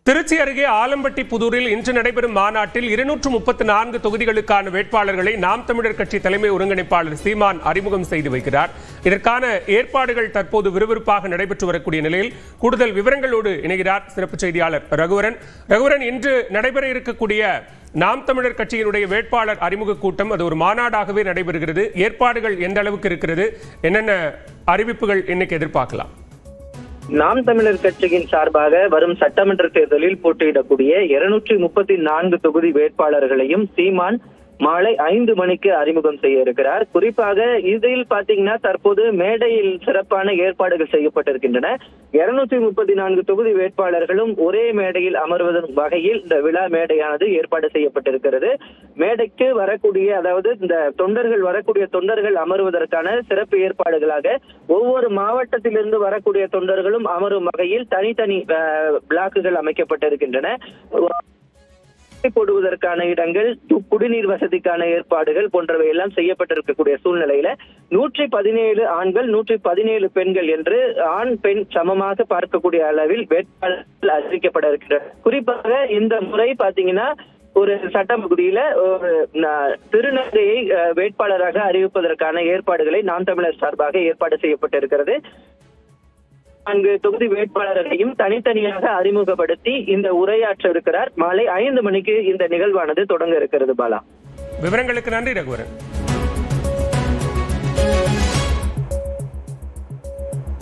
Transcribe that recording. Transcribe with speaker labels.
Speaker 1: திருச்சி அருகே ஆலம்பட்டி புதூரில் இன்று நடைபெறும் மாநாட்டில் 234 தொகுதிகளுக்கான வேட்பாளர்களை நாம் தமிழர் கட்சி தலைமை ஒருங்கிணைப்பாளர் சீமான் அறிமுகம் செய்து வைக்கிறார். இதற்கான ஏற்பாடுகள் தற்போது விறுவிறுப்பாக நடைபெற்று வரக்கூடிய நிலையில் கூடுதல் விவரங்களோடு இணைகிறார் சிறப்பு செய்தியாளர் ரகுவரன். இன்று நடைபெற இருக்கக்கூடிய நாம் தமிழர் கட்சியினுடைய வேட்பாளர் அறிமுக கூட்டம் அது ஒரு மாநாடாகவே நடைபெறுகிறது. ஏற்பாடுகள் எந்த அளவுக்கு இருக்கிறது, என்னென்ன அறிவிப்புகள் இன்னைக்கு எதிர்பார்க்கலாம்?
Speaker 2: நாம் தமிழர் கட்சியின் சார்பாக வரும் சட்டமன்ற தேர்தலில் போட்டியிடக்கூடிய 234 தொகுதி வேட்பாளர்களையும் சீமான் மாலை 5 மணிக்கு அறிமுகம் செய்ய இருக்கிறார். குறிப்பாக இதில் பாத்தீங்கன்னா தற்போது மேடையில் சிறப்பான ஏற்பாடுகள் செய்யப்பட்டிருக்கின்றன. 234 தொகுதி வேட்பாளர்களும் ஒரே மேடையில் அமர்வதன் வகையில் இந்த விழா மேடையானது ஏற்பாடு செய்யப்பட்டிருக்கிறது. மேடைக்கு வரக்கூடிய, அதாவது இந்த வரக்கூடிய தொண்டர்கள் அமர்வதற்கான சிறப்பு ஏற்பாடுகளாக ஒவ்வொரு மாவட்டத்திலிருந்து வரக்கூடிய தொண்டர்களும் அமரும் வகையில் தனித்தனி பிளாக்குகள் அமைக்கப்பட்டிருக்கின்றன. போடுவதற்கான இடங்கள், குடிநீர் வசதிக்கான ஏற்பாடுகள் போன்றவை எல்லாம் செய்யப்பட்டிருக்கக்கூடிய சூழ்நிலையில 117 ஆண்கள் 117 பெண்கள் என்று ஆண் பெண் சமமாக பார்க்கக்கூடிய அளவில் வேட்பாளர்கள் அறிவிக்கப்பட இருக்கிறார். குறிப்பாக இந்த முறை பாத்தீங்கன்னா ஒரு சட்டப்பகுதியில ஒரு திருநங்கையை வேட்பாளராக அறிவிப்பதற்கான ஏற்பாடுகளை நாம் தமிழர் சார்பாக ஏற்பாடு செய்யப்பட்டிருக்கிறது. 4 தொகுதி வேட்பாளர்களையும் தனித்தனியாக அறிமுகப்படுத்தி இந்த உரையாற்ற இருக்கிறார். மாலை 5 மணிக்கு இந்த நிகழ்வானது தொடங்க இருக்கிறது. பாலா,
Speaker 1: விவரங்களுக்கு நன்றி ரகுவரன்.